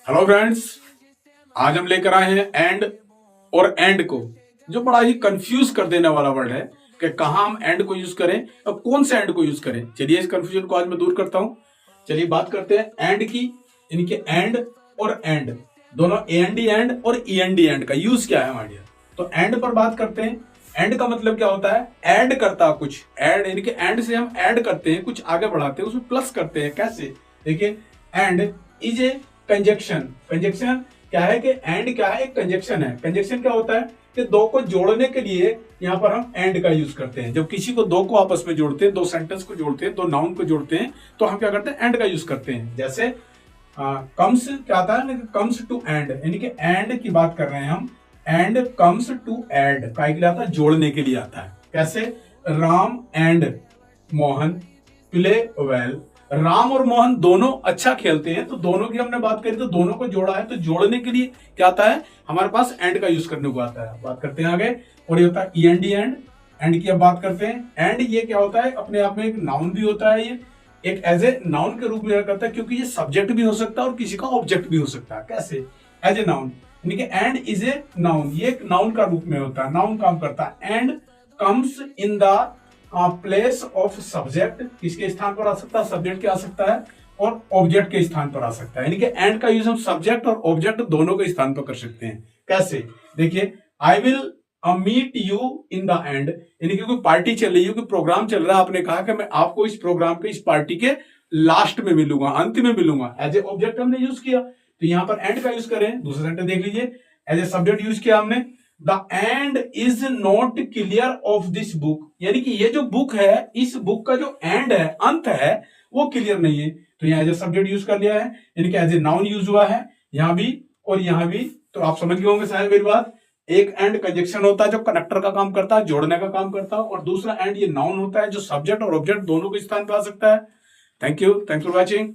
Hello friends, आज हम लेकर आए हैं एंड और एंड को, जो बड़ा ही कंफ्यूज कर देने वाला वर्ड है कि कहां हम एंड को यूज करें और कौन से एंड को यूज करें। चलिए इस कंफ्यूजन को आज मैं दूर करता हूं। चलिए बात करते हैं एंड की। इनके एंड और एंड दोनों एएनडी एंड और ईएनडी एंड का यूज क्या है हमारे लिए। तो एंड पर बात करते हैं। एंड का मतलब क्या होता है? ऐड करता कुछ। ऐड इनके एंड से हम ऐड करते हैं, कुछ आगे बढ़ाते हैं, उसमें प्लस करते हैं। कैसे? देखिए, and is A conjunction. Conjunction क्या है कि एंड क्या है? एक कंजक्शन है। कंजक्शन क्या होता है कि दो को जोड़ने के लिए यहाँ पर हम एंड का यूज करते हैं। जब किसी को दो को आपस में जोड़ते हैं, दो सेंटेंस को जोड़ते हैं, दो नाउन को जोड़ते हैं, तो हम क्या करते हैं? एंड का यूज करते हैं। जैसे कम्स क्या आता है? कम्स टू एंड, यानी कि एंड की बात कर रहे हैं हम। एंड कम्स टू एड का के लिए आता है? जोड़ने के लिए आता है। कैसे? Ram and Mohan play well. Ram और मोहन दोनों अच्छा खेलते हैं, तो दोनों की हमने बात करी, तो दोनों को जोड़ा है, तो जोड़ने के लिए क्या आता है? हमारे पास एंड का यूज करने को आता है। बात करते हैं आगे, और ये होता है ईएनडी एंड। एंड की अब बात करते हैं। एंड ये क्या होता है? अपने आप में एक नाउन भी होता है। ये एक एज ए नाउन के रूप में करता है, क्योंकि ये सब्जेक्ट भी हो सकता है और किसी का ऑब्जेक्ट भी हो सकता है। कैसे? एज ए नाउन, यानी कि एंड इज ए नाउन, ये एक नाउन का रूप में होता है। नाउन काम करता है। And comes in the place of subject, किसके स्थान पर आ सकता है? सब्जेक्ट के आ सकता है, और ऑब्जेक्ट के स्थान पर आ सकता है। यानी कि एंड का यूज हम सब्जेक्ट और ऑब्जेक्ट दोनों के स्थान पर कर सकते हैं। कैसे? देखिए, I will meet you in the end, यानी कि कोई पार्टी चल रही है, कोई प्रोग्राम चल रहा है, आपने कहा कि मैं आपको इस प्रोग्राम के, इस पार्टी के लास्ट में मिलूंगा, अंत में मिलूंगा। एज ए ऑब्जेक्ट हमने यूज किया, तो यहां पर एंड का यूज करें। दूसरा सेंटेंस देख लीजिए, एज ए सब्जेक्ट यूज किया हमने। The end is not clear of this book, यानी कि ये जो बुक है, इस बुक का जो एंड है, अंत है, वो क्लियर नहीं है। तो यहाँ एज ए सब्जेक्ट यूज कर लिया है, यानी कि एज ए नाउन यूज हुआ है यहां भी और यहां भी। तो आप समझ गए होंगे शायद मेरी बात। एक एंड कंजक्शन होता है जो कनेक्टर का काम करता है, जोड़ने का काम करता है, और दूसरा एंड ये नाउन होता है जो सब्जेक्ट और ऑब्जेक्ट दोनों के स्थान पर आ सकता है। Thank you, thanks for watching.